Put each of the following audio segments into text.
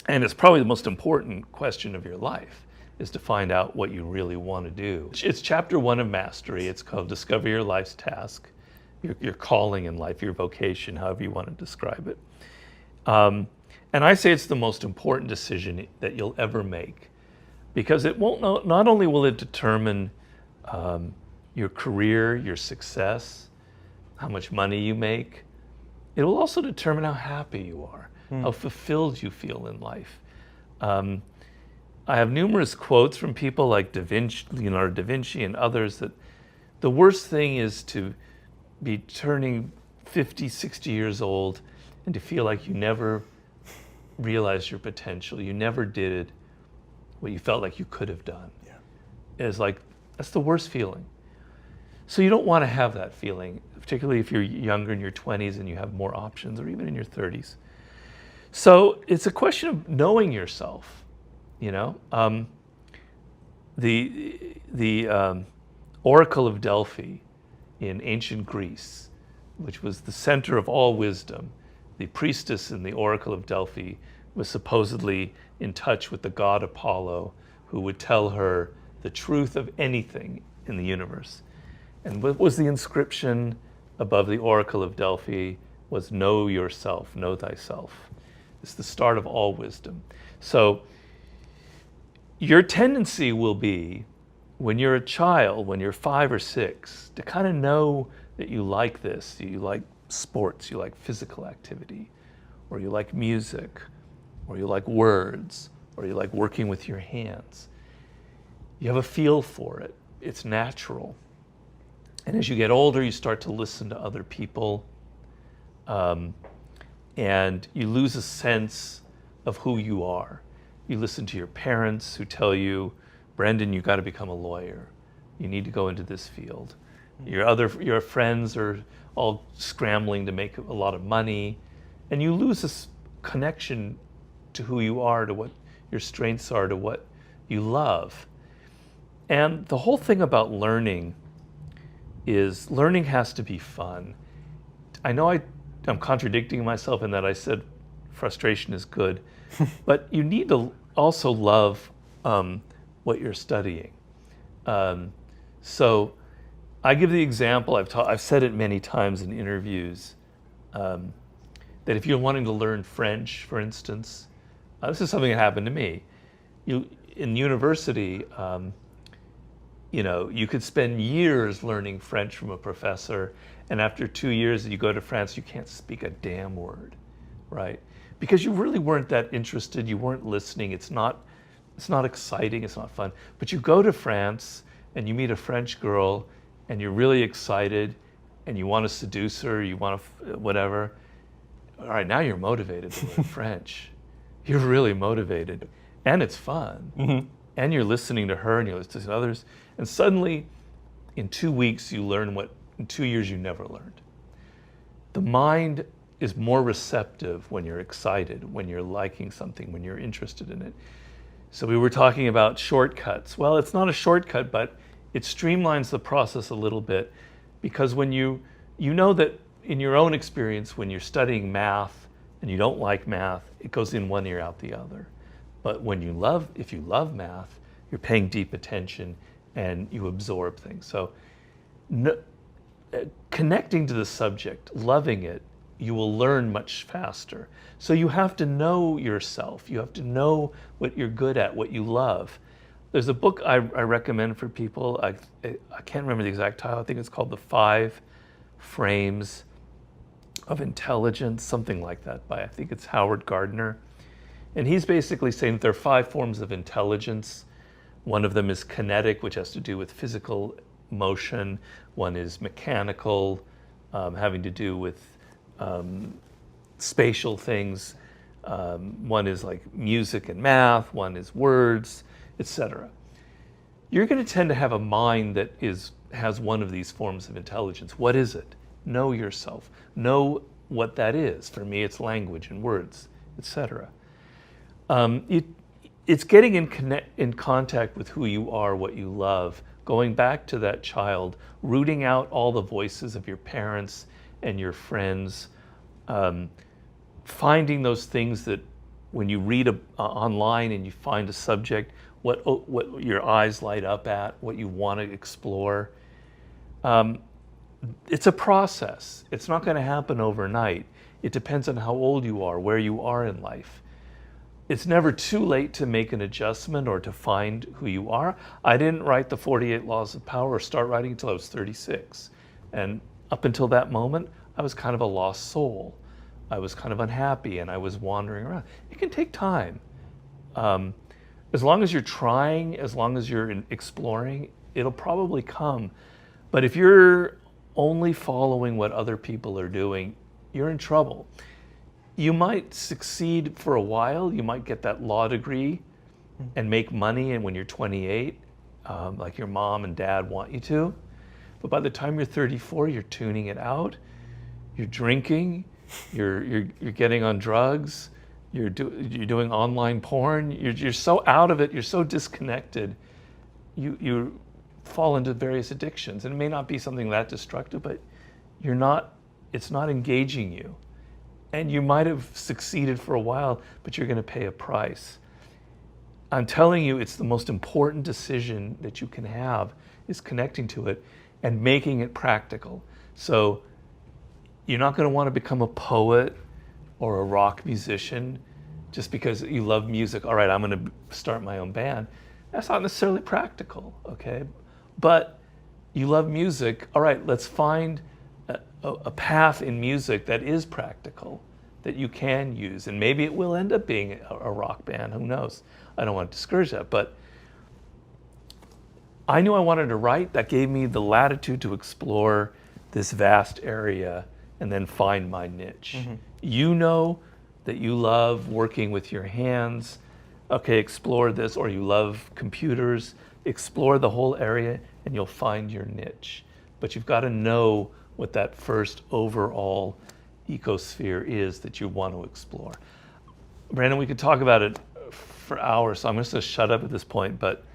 And it's probably the most important question of your life, is to find out what you really want to do. It's chapter 1 of Mastery. It's called Discover Your Life's Task, your calling in life, your vocation, however you want to describe it. And I say it's the most important decision that you'll ever make, because it won't not only will it determine your career, your success, how much money you make, it will also determine how happy you are, how fulfilled you feel in life. I have numerous quotes from people like Leonardo da Vinci and others that the worst thing is to be turning 50, 60 years old and to feel like you never realized your potential. You never did what you felt like you could have done. Yeah. It's like, that's the worst feeling. So you don't want to have that feeling, particularly if you're younger in your 20s and you have more options, or even in your 30s. So it's a question of knowing yourself, you know. The Oracle of Delphi in ancient Greece, which was the center of all wisdom, the priestess in the Oracle of Delphi was supposedly in touch with the god Apollo, who would tell her the truth of anything in the universe. And what was the inscription above the Oracle of Delphi was, know yourself, know thyself. It's the start of all wisdom. So your tendency will be, when you're a child, when you're 5 or 6, to kind of know that you like this, you like sports, you like physical activity, or you like music, or you like words, or you like working with your hands. You have a feel for it. It's natural. And as you get older, you start to listen to other people, and you lose a sense of who you are. You listen to your parents who tell you, Brendan, you got to become a lawyer. You need to go into this field. Your friends are all scrambling to make a lot of money, and you lose this connection to who you are, to what your strengths are, to what you love. And the whole thing about learning is, learning has to be fun. I know I'm contradicting myself in that I said frustration is good, but you need to also love what you're studying. So I give the example, I've said it many times in interviews, that if you're wanting to learn French, for instance, this is something that happened to me. In university, you know, you could spend years learning French from a professor, and after 2 years you go to France, you can't speak a damn word, right? Because you really weren't that interested, you weren't listening, it's not exciting, it's not fun. But you go to France and you meet a French girl and you're really excited and you want to seduce her, you want to whatever. All right, now you're motivated to learn French. You're really motivated, and it's fun. Mm-hmm. And you're listening to her and you're listening to others, and suddenly in 2 weeks you learn what in 2 years you never learned. The mind is more receptive when you're excited, when you're liking something, when you're interested in it. So we were talking about shortcuts. Well, it's not a shortcut, but it streamlines the process a little bit, because when you know that in your own experience, when you're studying math and you don't like math, it goes in one ear out the other. But if you love math, you're paying deep attention and you absorb things. So connecting to the subject, loving it, you will learn much faster. So you have to know yourself. You have to know what you're good at, what you love. There's a book I recommend for people. I can't remember the exact title. I think it's called The 5 Frames of Intelligence, something like that, by I think it's Howard Gardner. And he's basically saying that there are 5 forms of intelligence. One of them is kinetic, which has to do with physical motion. One is mechanical, having to do with spatial things. One is like music and math. One is words, etc. You're going to tend to have a mind that has one of these forms of intelligence. What is it? Know yourself. Know what that is. For me, it's language and words, etc. It's getting in contact with who you are, what you love, going back to that child, rooting out all the voices of your parents and your friends, finding those things that when you read online and you find a subject, what your eyes light up at, what you want to explore. It's a process. It's not going to happen overnight. It depends on how old you are, where you are in life. It's never too late to make an adjustment or to find who you are. I didn't write the 48 Laws of Power or start writing until I was 36. And up until that moment, I was kind of a lost soul. I was kind of unhappy and I was wandering around. It can take time. As long as you're trying, as long as you're exploring, it'll probably come. But if you're only following what other people are doing, you're in trouble. You might succeed for a while. You might get that law degree and make money, and when you're 28, like your mom and dad want you to. But by the time you're 34, you're tuning it out. You're drinking. You're getting on drugs. You're doing online porn. You're so out of it. You're so disconnected. You fall into various addictions, and it may not be something that destructive, but it's not engaging you. And you might have succeeded for a while, but you're going to pay a price. I'm telling you, it's the most important decision that you can have, is connecting to it and making it practical. So you're not going to want to become a poet or a rock musician just because you love music. All right, I'm going to start my own band. That's not necessarily practical, okay? But you love music. All right, let's find a path in music that is practical, that you can use. And maybe it will end up being a rock band, who knows? I don't want to discourage that, but I knew I wanted to write. That gave me the latitude to explore this vast area and then find my niche. Mm-hmm. You know that you love working with your hands. Okay, explore this. Or you love computers. Explore the whole area and you'll find your niche. But you've got to know what that first overall ecosphere is that you want to explore. Brandon, we could talk about it for hours, so I'm just going to shut up at this point, but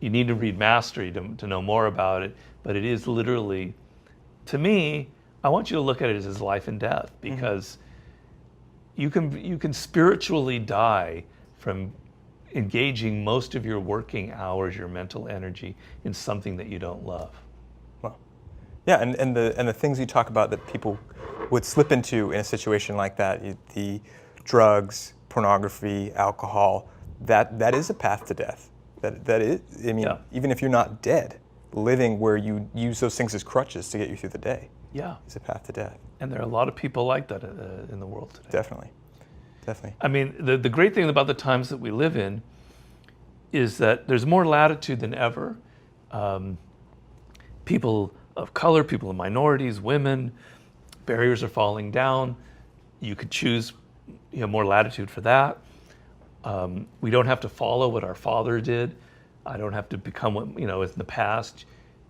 you need to read Mastery to know more about it. But it is literally, to me, I want you to look at it as life and death, because you can spiritually die from engaging most of your working hours, your mental energy, in something that you don't love. Well, yeah, and the things you talk about that people would slip into in a situation like that, the drugs, pornography, alcohol, that is a path to death. That is, I mean, even if you're not dead, living where you use those things as crutches to get you through the day, is a path to death. And there are a lot of people like that in the world today. Definitely. I mean, the great thing about the times that we live in is that there's more latitude than ever. People of color, people of minorities, women, barriers are falling down. You could choose, more latitude for that. We don't have to follow what our father did. I don't have to become what, in the past.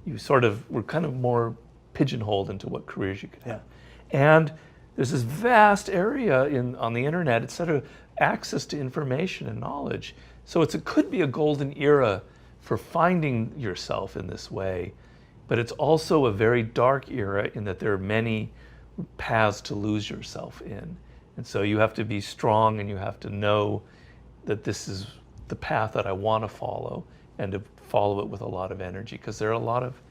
We're kind of more pigeonholed into what careers you could have. And there's this vast area on the internet, et cetera, access to information and knowledge. So it could be a golden era for finding yourself in this way, but it's also a very dark era in that there are many paths to lose yourself in. And so you have to be strong and you have to know that this is the path that I want to follow, and to follow it with a lot of energy, because there are a lot of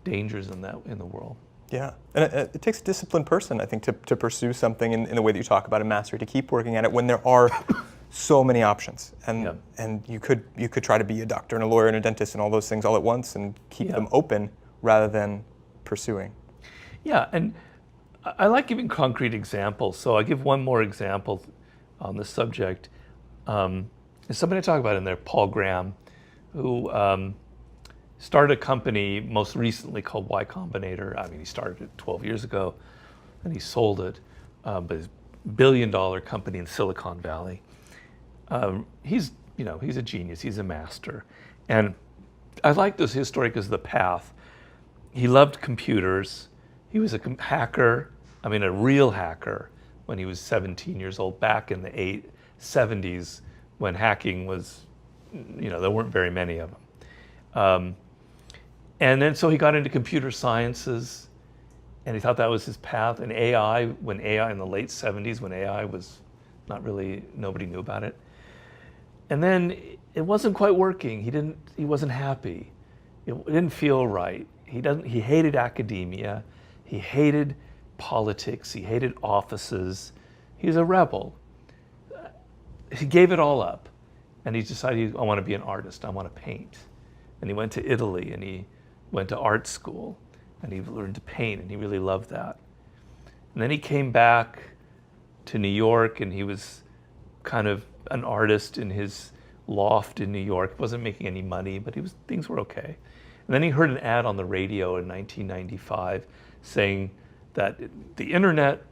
dangers in the world. Yeah, and it takes a disciplined person, I think, to pursue something in the way that you talk about in Mastery, to keep working at it when there are so many options. And you could try to be a doctor and a lawyer and a dentist and all those things all at once and keep them open rather than pursuing. Yeah, and I like giving concrete examples. So I give one more example on this subject. There's somebody I talk about in there, Paul Graham, who started a company most recently called Y Combinator. I mean, he started it 12 years ago, and he sold it. But it's a $1 billion company in Silicon Valley. He's a genius. He's a master. And I like his story because of the path. He loved computers. He was a hacker, a real hacker, when he was 17 years old, back in the 70s, when hacking was, there weren't very many of them. And then so he got into computer sciences, and he thought that was his path. And AI in the late 70s, when AI was not really, nobody knew about it. And then it wasn't quite working. He wasn't happy. It didn't feel right. He hated academia. He hated politics. He hated offices. He's a rebel. He gave it all up, and he decided, I want to be an artist. I want to paint. And he went to Italy, and he went to art school, and he learned to paint, and he really loved that. And then he came back to New York, and he was kind of an artist in his loft in New York. He wasn't making any money, but things were okay. And then he heard an ad on the radio in 1995 saying that the internet,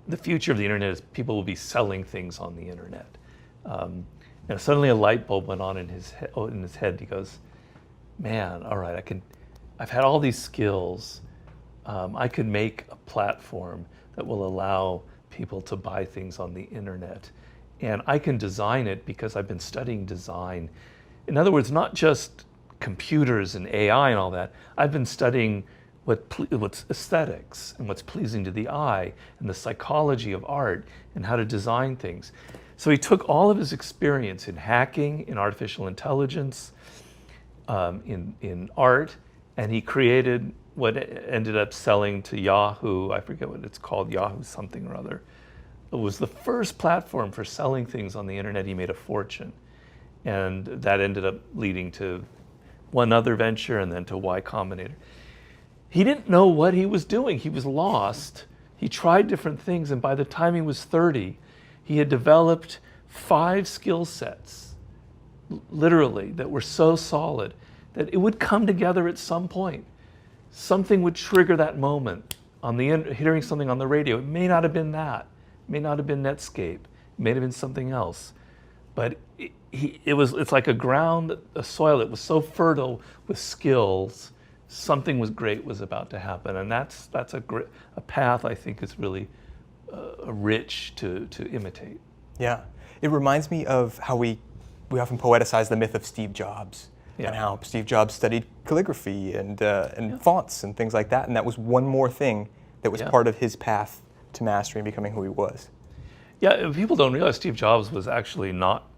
the future of the internet is people will be selling things on the internet. And suddenly a light bulb went on in his head. He goes, man, all right, I've had all these skills. I could make a platform that will allow people to buy things on the internet. And I can design it because I've been studying design. In other words, not just computers and AI and all that. I've been studying what's aesthetics and what's pleasing to the eye and the psychology of art and how to design things. So he took all of his experience in hacking, in artificial intelligence, in art, and he created what ended up selling to Yahoo. I forget what it's called, Yahoo something or other. It was the first platform for selling things on the internet. He made a fortune. And that ended up leading to one other venture and then to Y Combinator. He didn't know what he was doing. He was lost. He tried different things, and by the time he was 30, he had developed 5 skill sets, literally, that were so solid that it would come together at some point. Something would trigger that moment. Hearing something on the radio, it may not have been that. It may not have been Netscape. It may have been something else. But it's like a soil that was so fertile with skills. Something great was about to happen, and that's a path I think is really rich to imitate. Yeah, it reminds me of how we often poeticize the myth of Steve Jobs, and how Steve Jobs studied calligraphy and fonts and things like that, and that was one more thing that was part of his path to mastery and becoming who he was. Yeah, people don't realize Steve Jobs was actually not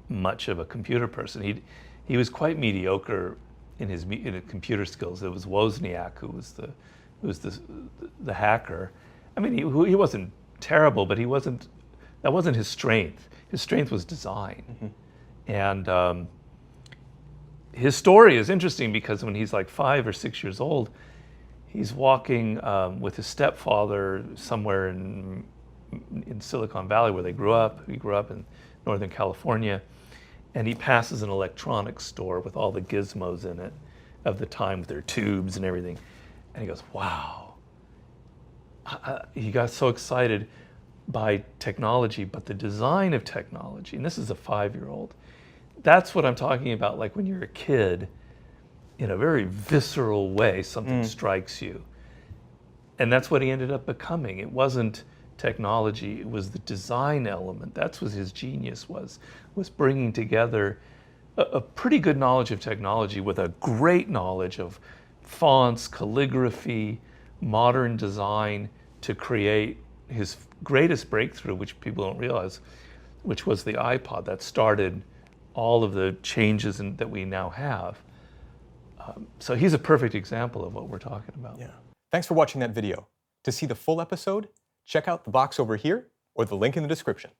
much of a computer person. He was quite mediocre in his computer skills. It was Wozniak who was the hacker. I mean, he wasn't terrible, but that wasn't his strength. His strength was design. Mm-hmm. And his story is interesting because when he's like 5 or 6 years old, he's walking with his stepfather somewhere in Silicon Valley where they grew up. He grew up in Northern California. And he passes an electronics store with all the gizmos in it of the time with their tubes and everything. And he goes, wow. He got so excited by technology, but the design of technology, and this is a 5-year-old, that's what I'm talking about, like when you're a kid, in a very visceral way, something strikes you. And that's what he ended up becoming. It wasn't technology, it was the design element. That's what his genius was bringing together a pretty good knowledge of technology with a great knowledge of fonts, calligraphy, modern design to create his greatest breakthrough, which people don't realize, which was the iPod. That started all of the changes that we now have. So he's a perfect example of what we're talking about. Yeah. Thanks for watching that video. To see the full episode, check out the box over here or the link in the description.